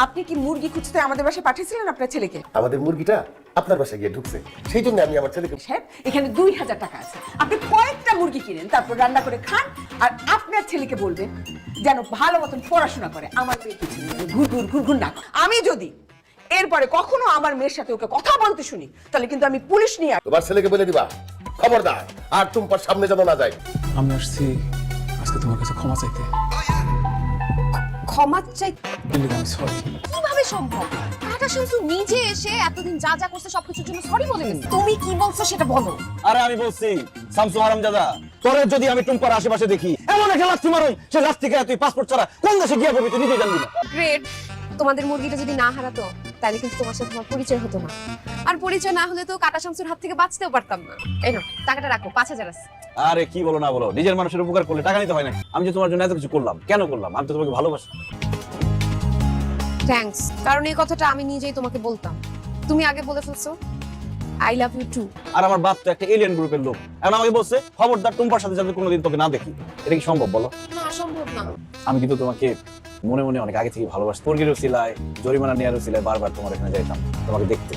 আপনি কি মুরগি খুঁজতে আমাদের বাসায় পাঠিয়েছিলেন আপনার ছেলেকে? আমাদের মুরগিটা আপনার বাসায় গিয়ে ঢুকছে, সেই জন্য আমি আমার ছেলেকে। সাহেব, এখানে 2000 টাকা আছে, আপনি কয়েকটা মুরগি কিনেন, তারপর রান্না করে খান, আর আপনার ছেলেকে বলবেন যেন ভালো মতন পড়াশোনা করে, আমার মেয়ের পিছনে ঘুর না করে। আমি যদি এরপরে কখনো আমার মেয়ের সাথে ওকে কথা বলতে শুনি, তাহলে কিন্তু আমি পুলিশ নিয়ে তোমার ছেলেকে বলে দিবা খবরদার আর টুম্পার সামনে যেন না যায়। আমি আসছি আজকে তোমার কাছে ক্ষমা চাইতে। ক্ষমা চাই? আমি সরি। কিভাবে সম্ভব? কাটা শামসু নিজে এসে এতদিন যা যা করছে সবকিছুর জন্য সরি বলে গেছে। তুমি কি বলছো সেটা বলো। আরে আমি বলছি শামসু হারামজাদা, তোরে যদি আমি টুম্পার আশেপাশে দেখি এমন একটা লাথি মারুম, সে লাথি খেয়ে তুই পাসপোর্ট ছাড়া কোন দেশে গিয়ে পড়বি তুই নিজে জানবি না। গ্রেট। তোমাদের মুরগিটা যদি না হারাতো তাহলে কিন্তু তোমার সাথে তোমার পরিচয় হতো না, আর পরিচয় না হলে তো কাটা শামসুর হাত থেকে বাঁচতেও পারতাম না। এই নাও টাকাটা রাখো, 5000 আছে। আরে কি বলো না বলো, নিজের মানুষের উপকার করলে টাকা নিতে হয় না। আমি যে তোমার জন্য এত কিছু করলাম, কেন করলাম? আমি তো তোমাকে ভালোবাসি। থ্যাঙ্কস, কারণ এই কথাটা আমি নিজেই তোমাকে বলতাম, তুমি আগে বলে ফেলছো। I love you too. আর আমার বাপ তো একটা এলিয়েন গ্রুপের লোক, এখন আমাকে বলছে খবরদার টুম্পার সাথে যাতে কোনোদিন তোকে না দেখি। এটা কি সম্ভব বলো? না, সম্ভব না। আমি কিন্তু তোমাকে মনে মনে অনেক আগে থেকে ভালোবাসি। মুরগিরও সিলাই, জরিমানা নেওয়ারও সিলাই, বারবার তোমার এখানে যাইতাম তোমাকে দেখতে।